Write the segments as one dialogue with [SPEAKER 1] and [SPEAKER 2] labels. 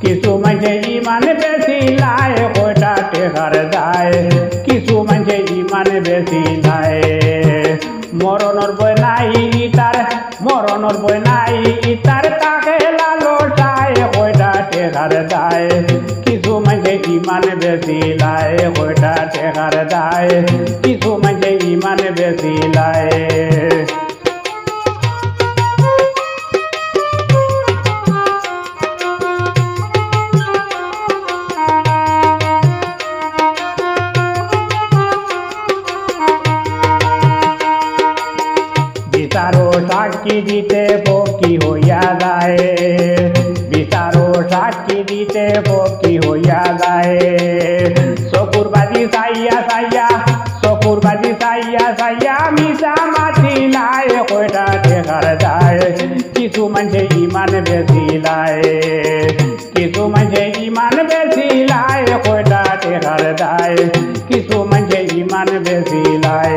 [SPEAKER 1] কিছু মানুষে ইমান বেশি লাই কয়টা টেকার দায় কিছু মানুষে ইমান বেশি লাই মরণর বই নাই ইতার মরণর বই নাই ইতার তাকে লালসায় কয়টা টেকার দায় কিছু মানুষে ইমান বেশি লাই কয়টা টেকার দায় কিছু মানুষে ইমান বেশি লাই বিচারো সাক্ষী দিতে পক্ষী হইয়া যায় বিচারো সাক্ষী দিতে পক্ষী হইয়া যায় চকুর বাজি চাইয়া চাইয়া চকুর বাজি চাইয়া চাইয়া মিশা মাছি লাই কয়টা টেকার যায় কিছু মানুষে ইমান বেশি লাই কিছু মানুষে ইমান বেশি লাই কয়টা টেকার যায় কিছু মানুষে ইমান বেশি লাই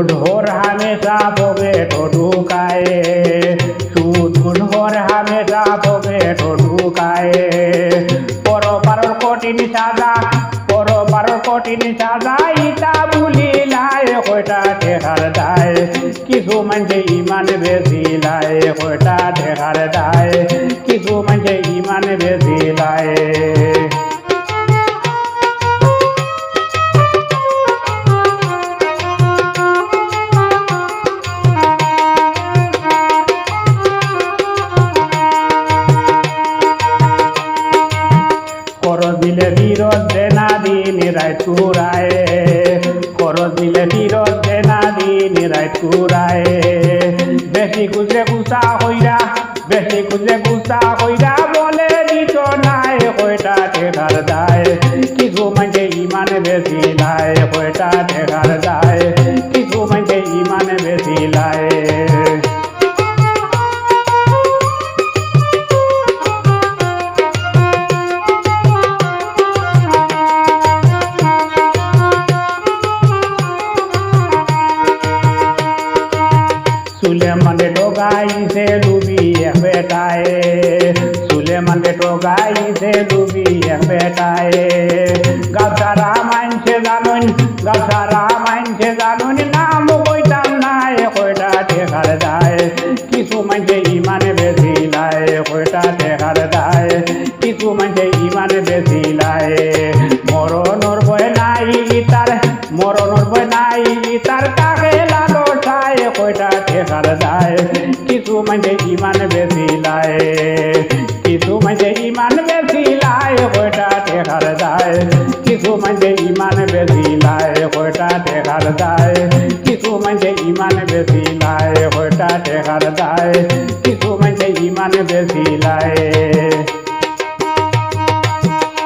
[SPEAKER 1] ढोर हमेशा पॉकेट ढुकाए ढोर हमेशा पॉकेट ढुकाए परपार कठिन साजा परपार कठिन साजा इता भूली लाई कयटा टेकार दाय किछु मानसे इमान बेशी लाई कयटा टेकार दाय किछु मानसे इमान बेशी लाई দিলে বিরোধ দেনা দিন রাত কুরায় খরচ দিলে বিরোধ দেনা দিন রাত কুরায় বেশি খুঁজলে গুসা হইরা বেশি খুঁজলে গুসা হইরা বলে দিত নাই কয়টা টেকার দায় কিছু মানছে ইমান বেশি লাই কয়টা টেকার দায় কিছু মানছে ইমান বেশি লাই सुलेमान टोगाई से डूबी बेटाए सुलेमान टोगाई से डूबी बेटाए गावसारा मानसे जानुन गावसारा मानसे जानुन नाम कयटा नाय कयटा टेकार दाय किछु मानसे इमान बेशी लाई कयटा टेकार दाय किछु मानसे इमान बेशी लाई मरणर भय नाई इतार मरणर भय नाई इतार ताके लालसाय कयटा टेकार दाय किछु मानसे इमान बेशी लाई किछु मानसे इमान बेशी लाई कयटा टेकार दाय किछु मानसे इमान बेशी लाई कयटा टेकार दाय किछु मानसे इमान बेशी लाई कयटा टेकार दाय किछु मानसे इमान बेशी लाई